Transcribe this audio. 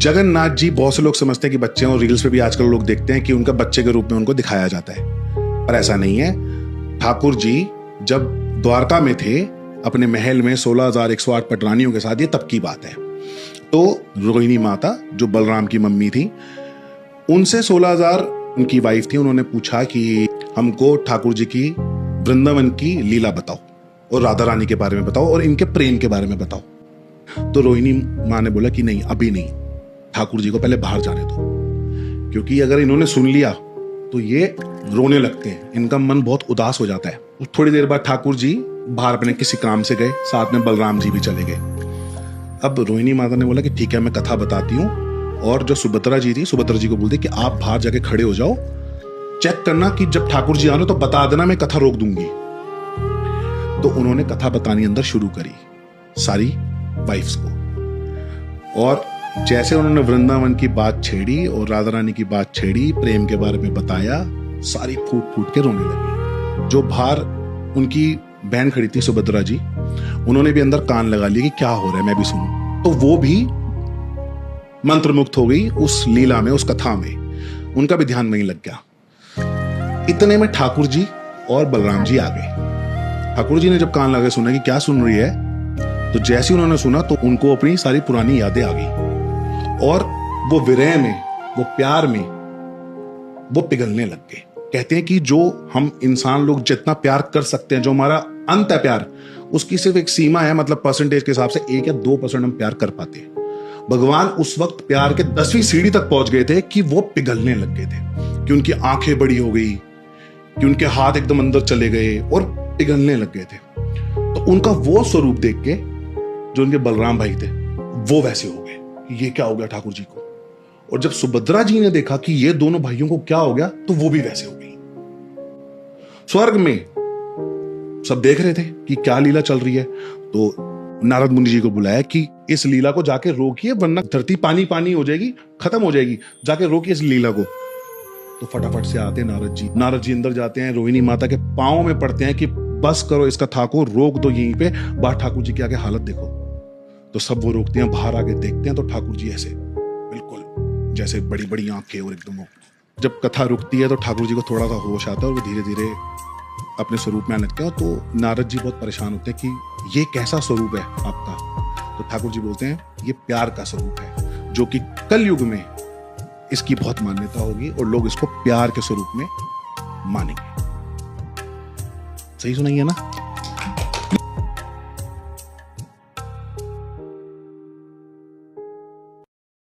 जगन्नाथ जी बहुत से लोग समझते हैं कि बच्चे हैं, और रील्स पे भी आजकल लोग देखते हैं कि उनका बच्चे के रूप में उनको दिखाया जाता है, पर ऐसा नहीं है। ठाकुर जी जब द्वारका में थे अपने महल में 16,108 पटरानियों के साथ, ये तब की बात है, तो रोहिणी माता जो बलराम की मम्मी थी, उनसे 16,000 उनकी वाइफ थी, उन्होंने पूछा कि हमको ठाकुर जी की वृंदावन की लीला बताओ और राधा रानी के बारे में बताओ और इनके प्रेम के बारे में बताओ। तो रोहिणी माँ ने बोला कि नहीं, अभी नहीं, ठाकुर जी को पहले बाहर जाने दो, क्योंकि अगर इन्होंने सुन लिया तो ये रोने लगते हैं, इनका मन बहुत उदास हो जाता है। थोड़ी देर बाद ठाकुर जी बाहर अपने किसी काम से गए, साथ में बलराम जी भी चले गए। अब रोहिणी माता ने बोला कि ठीक है, मैं कथा बताती हूँ, और जो सुभद्रा जी थी, सुभद्रा जी को बोलती कि आप बाहर जाके खड़े हो जाओ, चेक करना कि जब ठाकुर जी आने तो बता देना, मैं कथा रोक दूंगी। तो उन्होंने कथा बतानी अंदर शुरू करी सारी वाइफ्स को, और जैसे उन्होंने वृंदावन की बात छेड़ी और राधा रानी की बात छेड़ी, प्रेम के बारे में बताया, सारी फूट फूट के रोने लगी। जो बाहर उनकी बहन खड़ी थी सुभद्रा जी, उन्होंने भी अंदर कान लगा लिया कि क्या हो रहा है, मैं भी सुनूं। तो वो भी मंत्रमुग्ध हो गई उस लीला में, उस कथा में, उनका भी ध्यान वहीं लग गया। इतने में ठाकुर जी और बलराम जी आ गए। ठाकुर जी ने जब कान लगा सुना कि क्या सुन रही है, तो जैसे उन्होंने सुना तो उनको अपनी सारी पुरानी यादें आ गई, और वो विरह में, वो प्यार में वो पिघलने लग गए। कहते हैं कि जो हम इंसान लोग जितना प्यार कर सकते हैं, जो हमारा अंत है प्यार, उसकी सिर्फ एक सीमा है, मतलब परसेंटेज के हिसाब से 1 या 2% हम प्यार कर पाते हैं। भगवान उस वक्त प्यार के 10वीं सीढ़ी तक पहुंच गए थे कि वो पिघलने लग गए थे, कि उनकी आंखें बड़ी हो गई, कि उनके हाथ एकदम अंदर चले गए और पिघलने लग गए थे। तो उनका वो स्वरूप देख के जो उनके बलराम भाई थे वो वैसे हो गए कि ये क्या हो गया ठाकुर जी को। और जब सुभद्रा जी ने देखा कि ये दोनों भाइयों को क्या हो गया, तो वो भी वैसे हो गई। स्वर्ग में सब देख रहे थे कि क्या लीला चल रही है, तो नारद मुनि जी को बुलाया कि इस लीला को जाके रोकिए, वरना धरती पानी पानी हो जाएगी, खत्म हो जाएगी, जाके रोकिए इस लीला को। तो फटाफट से आते हैं नारद जी अंदर जाते हैं, रोहिणी माता के पांव में पड़ते हैं कि बस करो, इस कथा को रोक दो यहीं पे, बाहर ठाकुर जी की आगे हालत देखो। तो सब वो रोकते हैं, बाहर आगे देखते हैं, तो ठाकुर जी ऐसे बिल्कुल जैसे बड़ी बड़ी आंखें, और एकदम वो। जब कथा रुकती है तो ठाकुर जी को थोड़ा सा होश आता है और वो धीरे धीरे अपने स्वरूप में आने लगते हैं। तो नारद जी बहुत परेशान होते हैं कि ये कैसा स्वरूप है आपका। तो ठाकुर जी बोलते हैं ये प्यार का स्वरूप है, जो कि कल युग में इसकी बहुत मान्यता होगी और लोग इसको प्यार के स्वरूप में मानेंगे। सही सुनाई है ना?